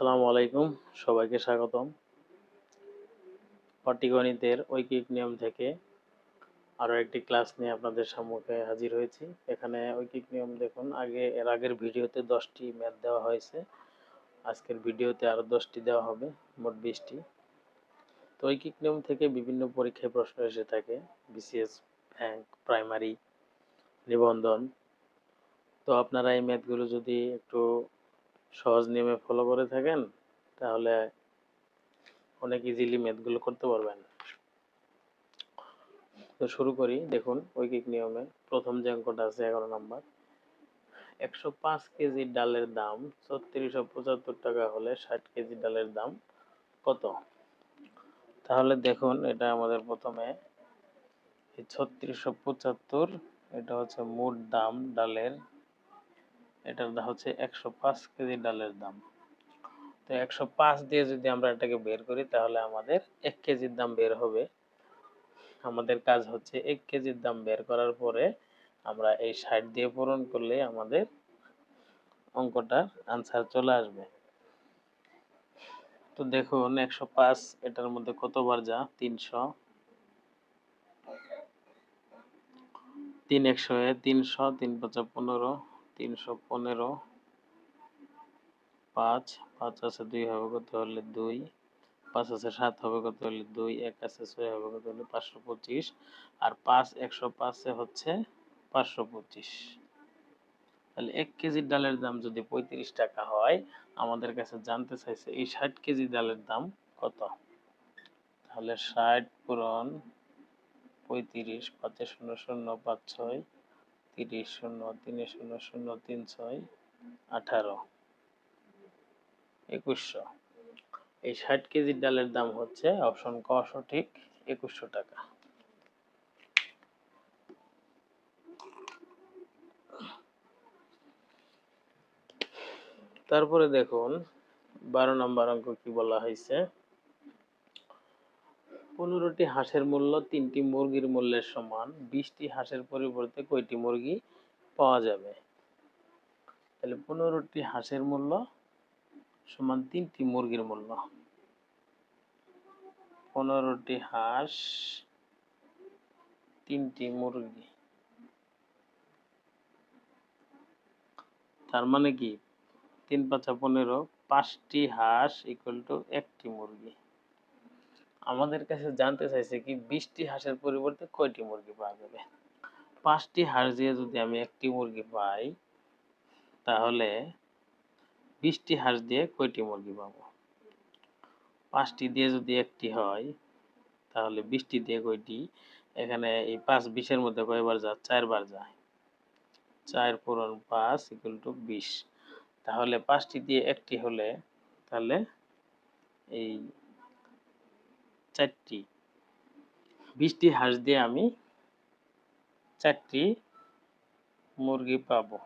আসসালামু আলাইকুম, সবাইকে স্বাগতম। পাটিগণিতের ঐকিক নিয়ম থেকে আরও একটি ক্লাস নিয়ে আপনাদের সম্মুখে হাজির হয়েছি। এখানে ঐকিক নিয়ম দেখুন, এর আগের ভিডিওতে 10টি ম্যাথ দেওয়া হয়েছে। আজকের ভিডিওতে আরও 10টি দেওয়া হবে, মোট 20টি। তো ঐকিক নিয়ম থেকে বিভিন্ন পরীক্ষায় প্রশ্ন এসে থাকে, বিসিএস, ব্যাংক, প্রাইমারি, নিবন্ধন। তো আপনারা এই ম্যাথগুলো যদি একটু সহজ নিয়মে ফলো করে থাকেন তাহলে অনেক ইজিলি ম্যাথগুলো করতে পারবেন। তো শুরু করি। দেখুন, ঐকিক নিয়মে প্রথম যে অঙ্কটা আছে 11 নাম্বার। 105 কেজি ডালের দাম 3675 টাকা হলে 60 কেজি ডালের দাম কত? তাহলে দেখুন, এটা আমাদের প্রথমে 3675, এটা হচ্ছে মোট দাম ডালের, এটার দাম হচ্ছে 105 কেজি ডালের দাম। তো 105 দিয়ে যদি আমরা এটাকে বের করি তাহলে আমাদের 1 কেজির দাম বের হবে। আমাদের কাজ হচ্ছে 1 কেজির দাম বের করার পরে আমরা এই 60 দিয়ে পূরণ করলে আমাদের অঙ্কটার আনসার চলে আসবে। তো দেখুন, 105 এটার মধ্যে কতবার যা? 300, 3 100 300, 3 5 15, 315, 5 5 আছে 2 হবে কত হলে 2, 5 আছে 7 হবে কত হলে 2, 1 আছে 6 হবে কত হলে 525, আর 5 105 হচ্ছে 525। তাহলে 1 কেজি ডালের দাম যদি 35 টাকা হয়, আমাদের কাছে জানতে চাইছে এই 60 কেজি ডালের দাম কত? তাহলে 60 পূরণ 35, 5 শূন্য শূন্য 5 6, 30 শূন্য 3 শূন্য শূন্য 3 6, 18, 2100। এই 60 কেজি ডালের দাম হচ্ছে অপশন ক সঠিক, 2100 টাকা। তারপরে দেখুন 12 নম্বর অঙ্ক কি বলা হয়েছে। 15টি হাঁসের মূল্য 3টি মুরগির মূল্যের সমান, 20টি হাঁসের পরিবর্তে কয়টি মুরগি পাওয়া যাবে? তাহলে 15টি হাঁসের মূল্য সমান 3টি মুরগির মূল্য। 15টি হাঁস, 3টি মুরগি, তার মানে কি 3 5 15, 5টি হাঁস ইকুয়াল টু 1টি মুরগি। আমাদের কাছে জানতে চাইছে কি 20টি হাঁসের পরিবর্তে কয়টি মুরগি পাওয়া যাবে। 5টি হাঁস দিয়ে যদি আমি 1টি মুরগি পাই তাহলে 20টি হাঁস দিয়ে কয়টি মুরগি পাবো? 5টি দিয়ে যদি 1টি হয় তাহলে 20টি দিয়ে কয়টি? এখানে এই 5 20-এর মধ্যে কয়বার যায়? 4 বার যায়। 4 পূরণ 5 ইকুয়াল টু 20। তাহলে 5টি দিয়ে 1টি হলে তাহলে এই 4টি, 20টি হাঁস দিয়ে আমি 4টি মুরগি পাবো।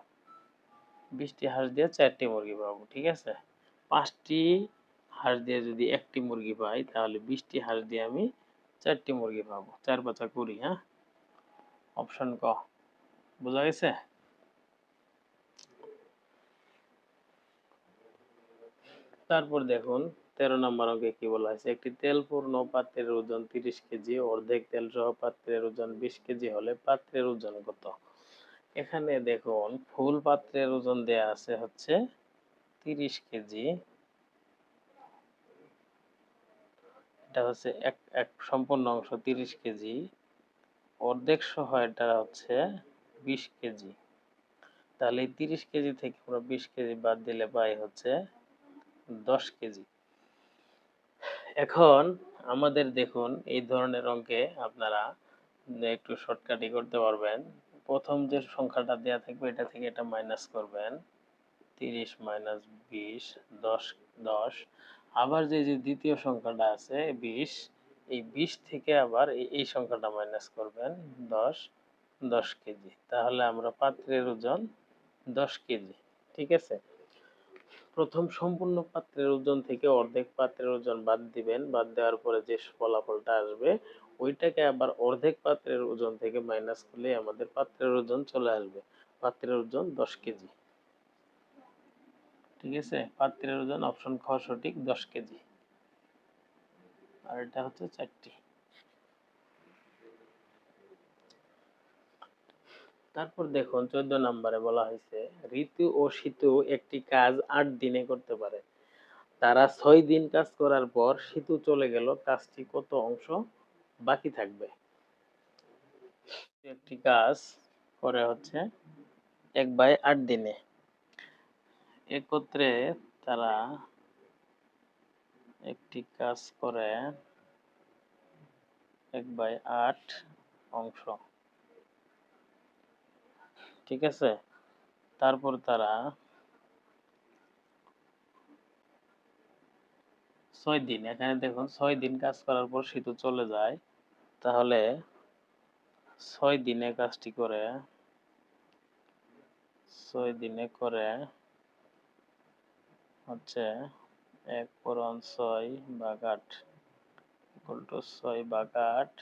20টি হাঁস দিয়ে 4টি মুরগি পাবো, ঠিক আছে। 5টি হাঁস দিয়ে যদি 1টি মুরগি পাই তাহলে 20টি হাঁস দিয়ে আমি 4টি মুরগি পাবো। 4 5 20, হ্যাঁ, অপশন ক। বোঝা গেছে? তারপর দেখুন 13 নম্বর অঙ্কে কি বলা আছে। একটি তেলপূর্ণ পাত্রের ওজন 30 কেজি, অর্ধেক তেল সহ পাত্রের ওজন 20 কেজি হলে পাত্রের ওজন কত? এখানে দেখুন, ফুল পাত্রের ওজন দেয়া আছে হচ্ছে 30 কেজি। এটা হচ্ছে এক সম্পূর্ণ অংশ 30 কেজি, অর্ধেক সহ এটা হচ্ছে 20 কেজি। তাহলে 30 কেজি থেকে আমরা 20 কেজি বাদ দিলে পাই হচ্ছে 10 কেজি। এখন আমাদের দেখুন, এই ধরনের অঙ্কে আপনারা একটু শর্টকাটই করতে পারবেন। প্রথম যে সংখ্যাটা দেয়া থাকবে এটা থেকে এটা মাইনাস করবেন, 30 মাইনাস 20, 10 10। আবার যে দ্বিতীয় সংখ্যাটা আছে 20, এই 20 থেকে আবার এই সংখ্যাটা মাইনাস করবেন, 10 10 কেজি। তাহলে আমরা পাত্রের ওজন 10 কেজি, ঠিক আছে। প্রথম সম্পূর্ণ পাত্রের ওজন থেকে অর্ধেক পাত্রের ওজন বাদ দিবেন, বাদ দেওয়ার পরে যে ফলাফলটা আসবে ওইটাকে আবার অর্ধেক পাত্রের ওজন থেকে মাইনাস করলে আমাদের পাত্রের ওজন চলে আসবে। পাত্রের ওজন 10 কেজি, ঠিক আছে, পাত্রের ওজন অপশন খ সঠিক 10 কেজি, আর এটা হচ্ছে 4টি। তারপর দেখুন 14 নম্বরে বলা হয়েছে ঋতু ও সিতু একটি কাজ 8 দিনে করতে পারে। তারা 6 দিন কাজ করার পর সিতু চলে গেল, কাজটি কত অংশ বাকি থাকবে? একটি কাজ করে হচ্ছে 1/8 দিনে, একত্রে তারা একটি কাজ করে 1/8 অংশ, ঠিক আছে। তারপর তারা 6 দিন, এখানে দেখুন 6 দিন কাজ করার পর সিতু চলে যায়, তাহলে 6 দিনে কাজটি করে 6 দিনে করে হচ্ছে 1/6 = 6/8।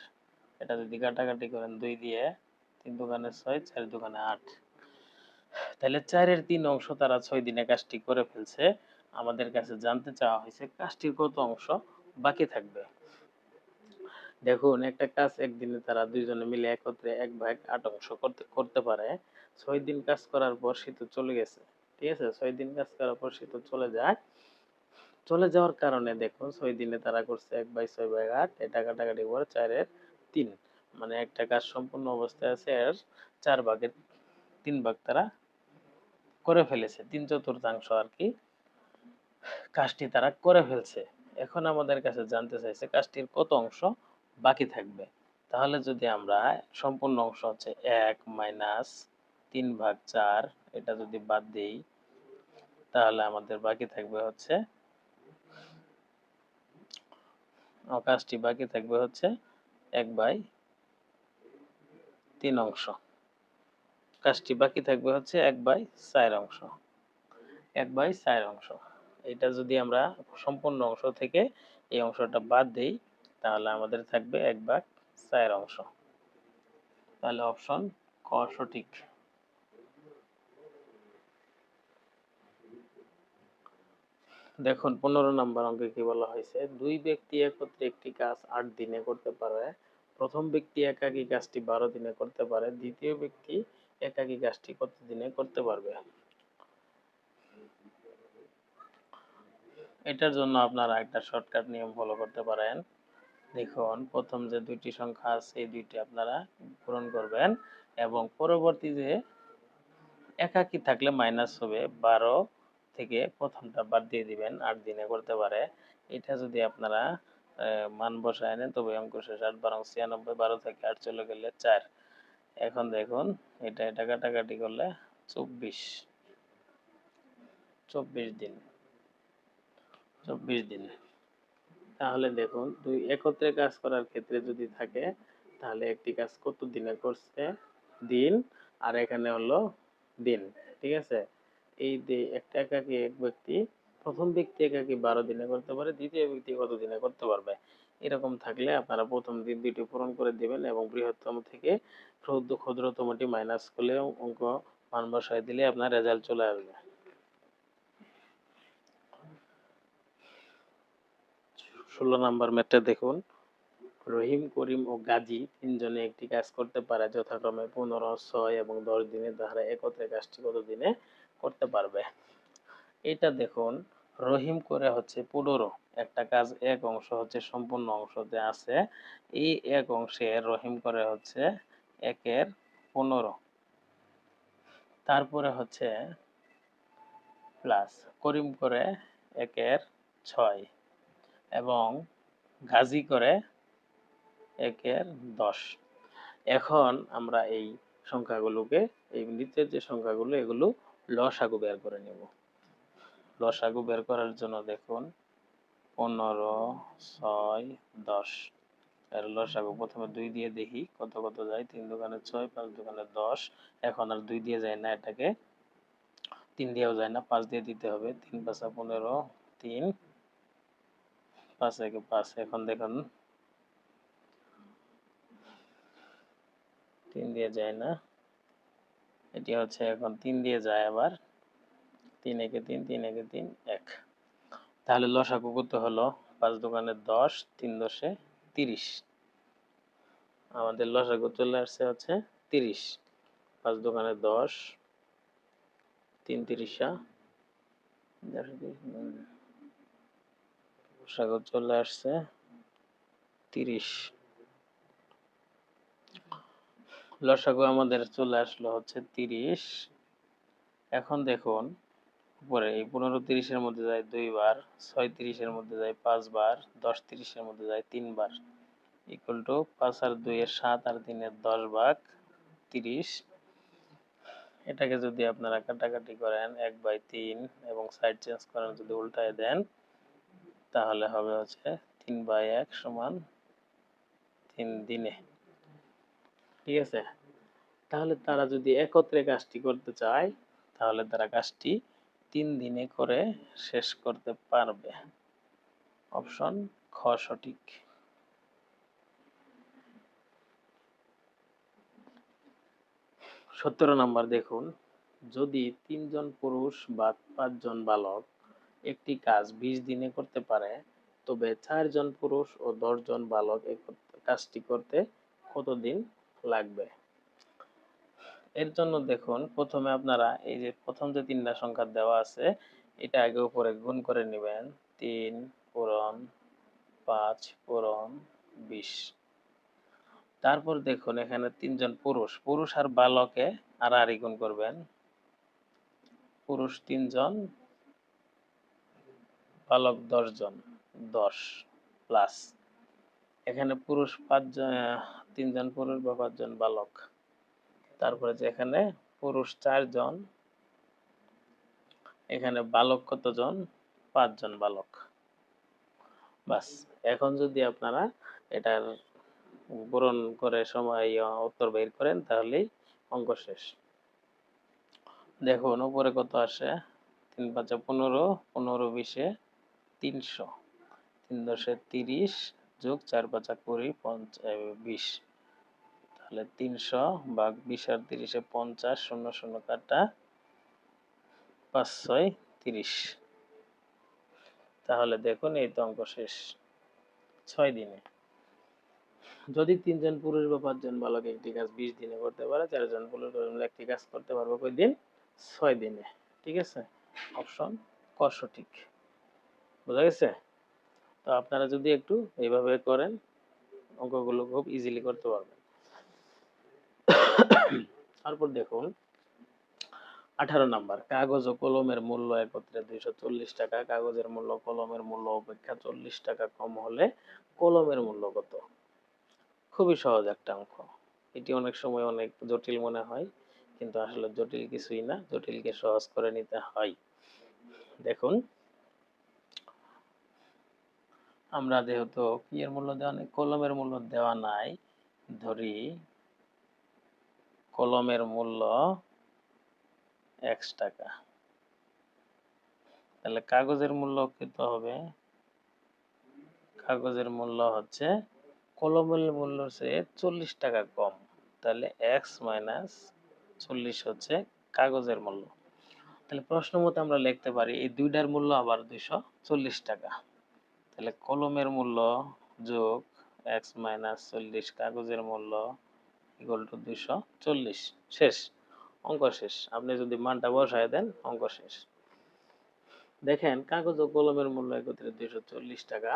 এটা যদি কাটাকাটি করেন 2 দিয়ে, 3 দোকানে 6, 4 দোকানে 8, তাহলে 4-এর 3 অংশ তারা 6 দিনে কাজটি করে ফেলছে। আমাদের কাছে জানতে চাওয়া হয়েছে কাজটির কত অংশ বাকি থাকবে। দেখুন একটা কাজ একদিনে তারা দুইজনে মিলে একত্রে 1/8 অংশ করতে পারে। 6 দিন কাজ করার পর সিতু চলে গেছে, ঠিক আছে। 6 দিন কাজ করার পর সিতু চলে যায়, চলে যাওয়ার কারণে দেখুন 6 দিনে তারা করছে 1/6/8, এটা কাটাকাটি করে 4-এর 3, মানে একটা কাজ সম্পূর্ণ অবস্থায় আছে, এর 4 ভাগের 3 ভাগ তারা করে ফেলেছে, 3/4 আর কি কাজটি তারা করে ফেলছে। এখন আমাদের কাছে জানতে চাইছে কাজটির কত অংশ বাকি থাকবে। তাহলে যদি আমরা সম্পূর্ণ অংশ হচ্ছে 1 মাইনাস 3/4, এটা যদি বাদ দিই, তাহলে আমাদের বাকি থাকবে হচ্ছে কাজটি বাকি থাকবে হচ্ছে 1/3 অংশ, কাজটি বাকি থাকবে হচ্ছে 1/4 অংশ, 1/4 অংশ। এটা যদি আমরা সম্পূর্ণ অংশ থেকে এই অংশটা বাদ দেই, তাহলে আমাদের থাকবে 1/4 অংশ। তাহলে অপশন ক সঠিক। দেখুন 15 নম্বর অঙ্কে কি বলা হয়েছে, দুই ব্যক্তি একত্রে একটি কাজ 8 দিনে করতে পারে। প্রথম ব্যক্তি একাকী কাজটি 12 দিনে করতে পারে, দ্বিতীয় ব্যক্তি একাকী কাজটি কত দিনে করতে পারবে? এটার জন্য আপনারা একটা শর্টকাট নিয়ম ফলো করতে পারেন। দেখুন প্রথম যে দুইটি সংখ্যা আছে এই দুইটি আপনারা পূরণ করবেন, এবং পরবর্তী যে একাকী থাকলে মাইনাস হবে, 12 থেকে প্রথমটা বাদ দিয়ে দিবেন, 8 দিনে করতে পারে। এটা যদি আপনারা মান বসায় নেন তবে অঙ্ক শেষ। 8 × 96, 12 থেকে 8 চলে গেলে 4। এখন দেখুন এটা কাটাকাটি করলে 24 দিন, 24 দিন। তাহলে দেখুন দুই একত্রে কাজ করার ক্ষেত্রে যদি থাকে, তাহলে একটি কাজ কত দিনে করছে দিন, আর এখানে হলো দিন, ঠিক আছে। এই যে একটা একাকী এক ব্যক্তি, প্রথম ব্যক্তি একাকী 12 দিনে করতে পারে, দ্বিতীয় ব্যক্তি কত দিনে করতে পারবে, এরকম থাকলে আপনারা প্রথম দিন দুইটি পূরণ করে দিবেন এবং বৃহত্তম থেকে ক্ষুদ্রতমটি মাইনাস করলে অঙ্ক মান বসায় দিলে আপনার রেজাল্ট চলে আসবে। 16 নাম্বার ম্যাথটা দেখুন, রহিম, করিম ও গাজী তিনজনে একটি কাজ করতে পারে যথাক্রমে 15, 6 এবং 10 দিনে, তাহারা একত্রে কাজটি কত দিনে করতে পারবে? এটা দেখুন রহিম করে হচ্ছে 15, একটা কাজ এক অংশ হচ্ছে সম্পূর্ণ অংশতে আছে, এই এক অংশে রহিম করে হচ্ছে 1/15, তারপরে হচ্ছে প্লাস করিম করে 1/6 এবং গাজী করে 1/10। এখন আমরা এই সংখ্যাগুলোকে, এই নিচের যে সংখ্যাগুলো এগুলো লসাগু বের করে নেব। লসাগু বের করার জন্য দেখুন 15, 6, 10 এর লসাগু প্রথমে 2 দিয়ে দেখি কত কত যায়, 3 দোকানে 6, 5 দোকানে 10, এখন আর 2 দিয়ে যায় না, এটাকে 3 দিয়েও যায় না, 5 দিয়ে দিতে হবে, 3 × 5 = 15, 3, 5 × 1 = 5। এখন দেখুন 3 দিয়ে যায় না, এটি হচ্ছে এখন 3 দিয়ে যায় আবার, 3 একে 3, 3 একে 3, 1। তাহলে লসাগু কত হলো? 5 দোকানে 10, 3 দশে 30। আমাদের লসাগু চলে আসছে হচ্ছে 30। 5 দোকানে 10, 3 তিরিশা, লসাগু চলে আসছে 30। লসাগু আমাদের চলে আসলো হচ্ছে 30। এখন দেখুন উপরে এই 15 30-এর মধ্যে যায় 2 বার, 6 30-এর মধ্যে যায় 5 বার, 10 30-এর মধ্যে যায় 3 বার, ইকুয়াল টু 5 আর 2 এর 7 আর 3 এর 10 ভাগ 30। এটাকে যদি আপনারা কাটাকাটি করেন 1/3 এবং সাইড চেঞ্জ করেন, যদি উল্টায় দেন তাহলে হবে হচ্ছে 3/1 সমান 3 দিনে। ঠিক আছে? তাহলে তারা যদি একত্রে কাজটি করতে চায় তাহলে তারা কাজটি 3 দিনে করে শেষ করতে পারবে। অপশন খ সঠিক। 17 নাম্বার দেখুন, যদি 3 জন পুরুষ বা 5 জন বালক একটি কাজ 20 দিনে করতে পারে, তবে 4 জন পুরুষ ও 10 জন বালক কাজটি করতে কতদিন লাগবে? এর জন্য দেখুন প্রথমে আপনারা এই যে প্রথম যে 3টা সংখ্যা দেওয়া আছে এটা আগে উপরে গুণ করে নেবেন। 3 পূরণ 5 পূরণ 20। তারপর দেখুন এখানে 3 জন পুরুষ আর বালকে আড়াআড়ি গুণ করবেন। পুরুষ 3 জন, বালক 10 জন, 10 প্লাস এখানে পুরুষ 5 জন, 3 জন পুরুষ বা 5 জন বালক। তারপরে যে এখানে পুরুষ 4 জন, এখানে বালক কতজন? 5 জন বালক। বাস, এখন যদি আপনারা এটার পূরণ করে সময় উত্তর বের করেন তাহলেই অঙ্ক শেষ। দেখুন উপরে কত আসে? 3 5 15, 15 20 300, 3 10 30 যোগ 4 5 20, 20। তাহলে 300 ভাগ 20 আর 30 50, 0 0 কাটা, 5 6 30। তাহলে দেখুন এই তো অঙ্ক শেষ 6 দিনে। যদি 3 জন পুরুষ বা 5 জন বালক একটি কাজ 20 দিনে করতে পারে, 4 জন পুরুষ একটি কাজ করতে পারবে কয় দিন? 6 দিনে। ঠিক আছে? অপশন ক সঠিক। বোঝা গেছে? তো আপনারা যদি একটু এইভাবে করেন অঙ্কগুলো খুব ইজিলি করতে পারবেন। তারপর দেখুন 18 নাম্বার, কাগজ ও কলমের মূল্য একত্রে 240 টাকা, কাগজের মূল্য কলমের মূল্য অপেক্ষা 40 টাকা কম হলে কলমের মূল্য কত? খুবই সহজ একটা অঙ্ক। এটি অনেক সময় অনেক জটিল মনে হয়, কিন্তু আসলে জটিল কিছুই না, জটিলকে সহজ করে নিতে হয়। দেখুন আমরা যেহেতু কি এর মূল্য দেওয়া নেই, কলমের মূল্য দেওয়া নাই, ধরি কলমের মূল্য x টাকা, তাহলে কাগজের মূল্য কত হবে? কাগজের মূল্য হচ্ছে কলমের মূল্য চেয়ে 40 টাকা কম, তাহলে x মাইনাস 40 হচ্ছে কাগজের মূল্য। তাহলে প্রশ্ন মতো আমরা লিখতে পারি এই দুইটার মূল্য আবার 240 টাকা, তাহলে কলমের মূল্য যোগ x মাইনাস 40 কাগজের মূল্য ইকুয়াল টু 240। শেষ, অঙ্ক শেষ। আপনি যদি মানটা বসায় দেন অঙ্ক শেষ। দেখেন কাগজ ও কলমের মূল্য একত্রে 240 টাকা,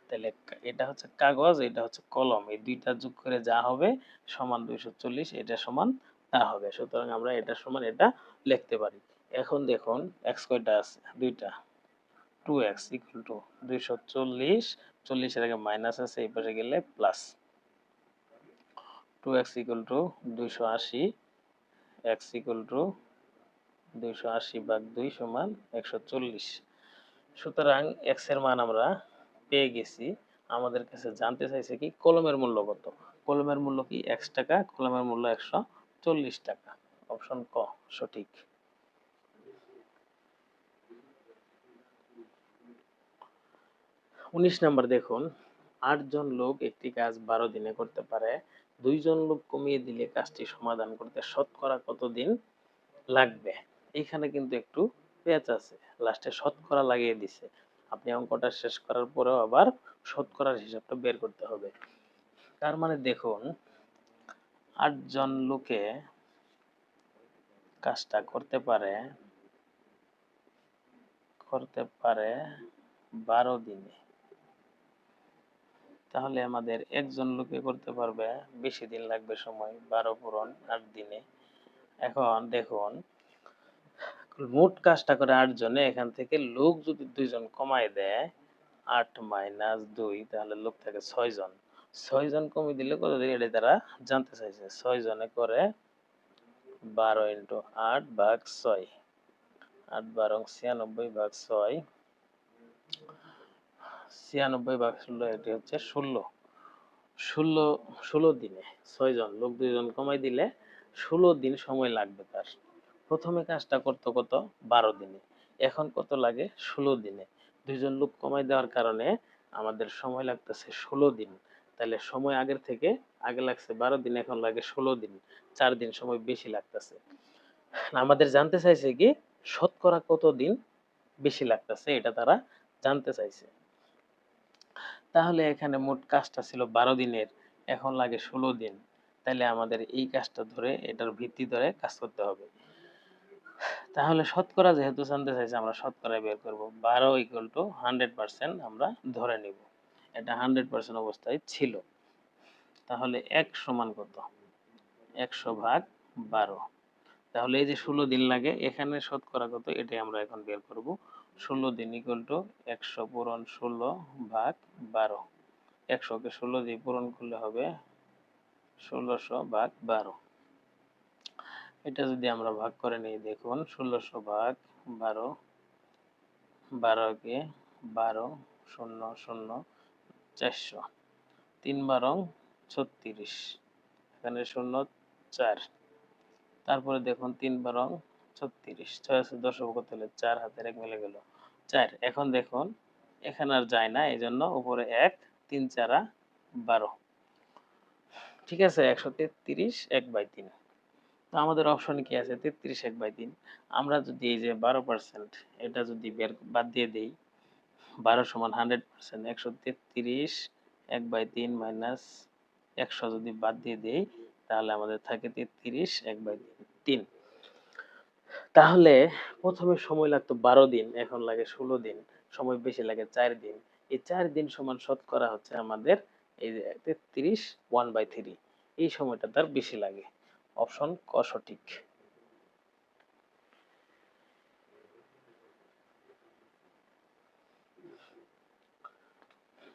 তাহলে এটা হচ্ছে কাগজ, এটা হচ্ছে কলম, এই দুইটা যোগ করে যা হবে সমান 240, এটা সমান তা হবে। সুতরাং আমরা এটা সমান এটা লিখতে পারি। এখন দেখুন x কয়টা আছে? দুইটা, 2x ইকুয়াল টু 240, 40 এর আগে মাইনাস আছে, এই পাশে গেলে plus. 2x equal to 280, x equal to 280 ভাগ 2 সমান 140। সুতরাং x এর মান আমরা পেয়ে গেছি। আমাদের কাছে জানতে চাইছে কি কলমের মূল্য কত? কলমের মূল্য কি x টাকা, কলমের মূল্য 140 টাকা। অপশন ক সঠিক। 19 নাম্বার দেখুন, 8 জন লোক একটি কাজ 12 দিনে করতে পারে, 2 জন লোক কমিয়ে দিলে কাজটি সমাধান করতে শতকরা কত দিন লাগবে? এখানে কিন্তু একটু পেঁচ আছে, লাস্টে শতকরা লাগিয়ে দিছে। আপনি অঙ্কটা শেষ করার পরেও আবার শতকরার হিসাবটা বের করতে হবে। তার মানে দেখুন 8 জন লোকে কাজটা করতে পারে 12 দিনে। তাহলে আমাদের একজন লোকে করতে পারবে, বেশি দিন লাগবে সময়, 12 পূরণ 8 দিনে। এখন দেখুন মোট কাজটা করে 8 জনে, এখান থেকে লোক যদি 2 জন কমায় দেয় 8 মাইনাস 2, তাহলে লোক থাকে 6 জন। 6 জন কমিয়ে দিলে কত দিন, এটা তারা জানতে চাইছে। 6 জনে করে 12 ইন্টু 8 ভাগ 6, 8 12 96 ভাগ 6, 96 ভাগ 16, এটি হচ্ছে 16 দিনে। 6 জন লোক 2 জন কমাই দিলে 16 দিন সময় লাগবে তার। প্রথমে কাজটা করতো কত, 12 দিনে, এখন কত লাগে, 16 দিনে। 2 জন লোক কমাই দেওয়ার কারণে আমাদের সময় লাগতেছে 16 দিন। তাহলে সময় আগের থেকে, আগে লাগছে 12 দিন, এখন লাগে 16 দিন, 4 দিন সময় বেশি লাগতেছে। আমাদের জানতে চাইছে কি শতকরা কত দিন বেশি লাগতেছে, এটা তারা জানতে চাইছে। তাহলে এখানে মোট কাজটা ছিল 12 দিনের, এখন লাগে 16 দিন। তাহলে আমাদের এই কাজটা ধরে, এটার ভিত্তি ধরে কাজ করতে হবে। তাহলে শতকরা যেহেতু জানতে চাইছে, আমরা শতকরা বের করব। 12 ইকুয়াল টু 100% আমরা ধরে নিব, এটা 100% অবস্থায় ছিল। তাহলে 1 সমান কত, 100 ভাগ 12। তাহলে এই যে 16 দিন লাগে, এখানে শতকরা কত, এটাই আমরা এখন বের করব। 16 দিন ইকুয়াল টু 100 পূরণ 16 ভাগ 12। 100 কে 16 দিয়ে পূরণ করলে হবে 1600 ভাগ 12। এটা যদি আমরা ভাগ করে নিই, দেখুন 1600 ভাগ 12, 12 কে 12, 0 0 400, 3 12 36, এখানে 0 4, তারপরে দেখুন 3 12 36, 6 আছে 10 করতে হলে 4, হাতের 1 মিলে গেল 4। এখন দেখুন এখানে আর যায় না, এই জন্য উপরে 1, 3 4 12, ঠিক আছে, 133 1/3। তো আমাদের অপশনে কি আছে, 33 1/3। আমরা যদি এই যে 12%, এটা যদি বাদ দিয়ে দেই, 12 সমান 100%, 133 1/3 মাইনাস 100 যদি বাদ দিয়ে দেই, তাহলে আমাদের থাকে 33 1/3। তাহলে প্রথমে সময় লাগতো 12 দিন, এখন লাগে 16 দিন, সময় বেশি লাগে 4 দিন। এই 4 দিন সমান শতকরা হচ্ছে আমাদের এই যে 33 1/3, এই সময়টা তার বেশি লাগে। অপশন ক সঠিক।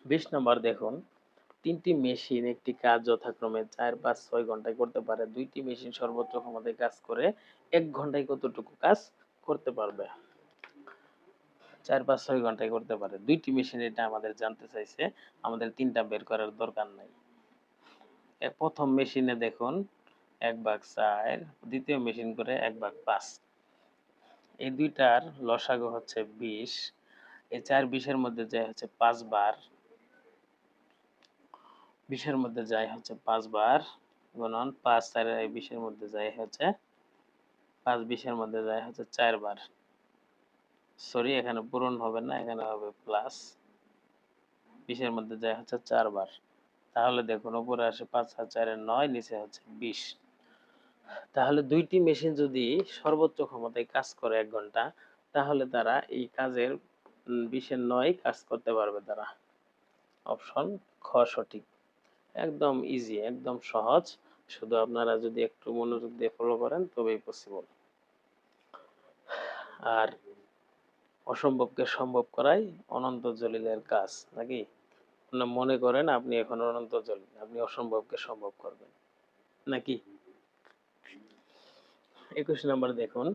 20 নম্বর দেখুন, 3টি মেশিন একটি কাজ যথাক্রমে 4 5 6 ঘন্টায় করতে পারে। 2টি মেশিন সর্বোচ্চ ক্ষমতায় কাজ করে 1 ঘন্টায় কতটুকু কাজ করতে পারবে। 4 5 6 ঘন্টায় করতে পারে 2টি মেশিন, এটা আমাদের জানতে চাইছে। আমাদের 3টা বের করার দরকার নাই। প্রথম মেশিনে দেখুন 1/4, দ্বিতীয় মেশিন করে 1/5। এই দুইটার লসাগু হচ্ছে 20। এই 4 20 এর মধ্যে যায় হচ্ছে 5 বার, 20 এর মধ্যে যায় হচ্ছে 5 বার, গুণন 5 4 20 এর মধ্যে যায় হচ্ছে 5 20 এর মধ্যে যায় হচ্ছে 4 বার। সরি, এখানে পূরণ হবে না, এখানে হবে প্লাস। 20 এর মধ্যে যায় হচ্ছে 4 বার। তাহলে দেখুন উপরে আসে 5 আর 4 এর 9, নিচে হচ্ছে 20। তাহলে 2টি মেশিন যদি সর্বোচ্চ ক্ষমতায় কাজ করে 1 ঘন্টা, তাহলে তারা এই কাজের 20 এর 9 কাজ করতে পারবে তারা। অপশন খ সঠিক। একদম ইজি, একদম সহজ, শুধু আপনারা যদি একটু মনোযোগ দিয়ে ফলো করেন তবেই পসিবল। আর অসম্ভবকে সম্ভব করাই অনন্ত জলিলের কাজ, নাকি? মনে করেন আপনি এখন অনন্ত জলিল, আপনি অসম্ভবকে সম্ভব করবেন, নাকি? 21 নম্বর দেখুন,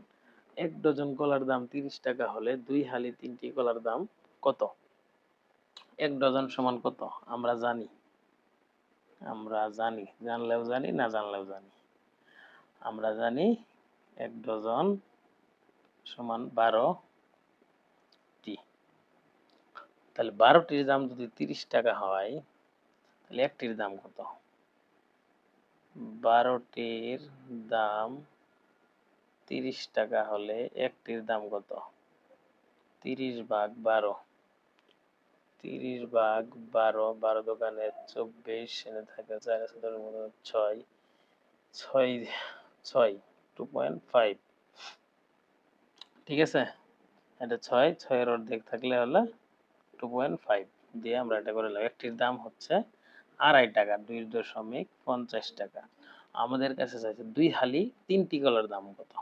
1 ডজন কলার দাম 30 টাকা হলে 2 হালি 3টি কলার দাম কত? 1 ডজন সমান কত আমরা জানি, জানলেও জানি, না জানলেও জানি। আমরা জানি 1 ডজন সমান 12টি। তাহলে 12টির দাম যদি 30 টাকা হয়, তাহলে একটির দাম কত? 12টির দাম 30 টাকা হলে একটির দাম কত? 30/12, 30/12, 12 দোকানে 24, এনে থাকে 4 আছে 10 মতো 6, 6, 2.5, ঠিক আছে। এটা 6 এর অর্ধেক থাকলে হলো 2.5 দিয়ে আমরা এটা করে নিলাম। একটির দাম হচ্ছে 2.5 টাকা, 2.50 টাকা। আমাদের কাছে চাইছে 2 হালি 3টি কলার দাম কত?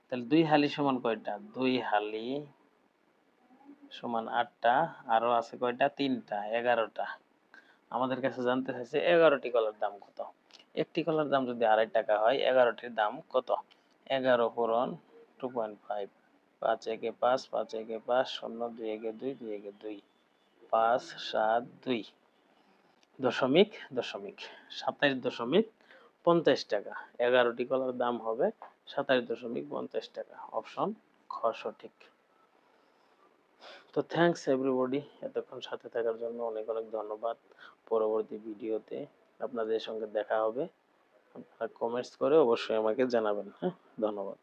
তাহলে 2 হালি সমান কয়টা? 2 হালি সমান 8টা, আরো আছে কয়টা? 3টা, 11টা। আমাদের কাছে জানতে চাইছে 11টি কলার দাম কত? একটি কলার দাম যদি 2.5 টাকা হয়, 11টির দাম কত? 11 পূরণ 2.5, 5 একে 5, 5 একে 5, 0, 2 একে 2, 2 একে 2, 5, 7, 2, দশমিক দশমিক 27.50 টাকা। 11টি কলার দাম হবে 27.50 টাকা। অপশন খ সঠিক। তো থ্যাংকস এভরিবডি, এতক্ষণ সাথে থাকার জন্য অনেক অনেক ধন্যবাদ। পরবর্তী ভিডিওতে আপনাদের সঙ্গে দেখা হবে। আপনারা কমেন্টস করে অবশ্যই আমাকে জানাবেন। হ্যাঁ, ধন্যবাদ।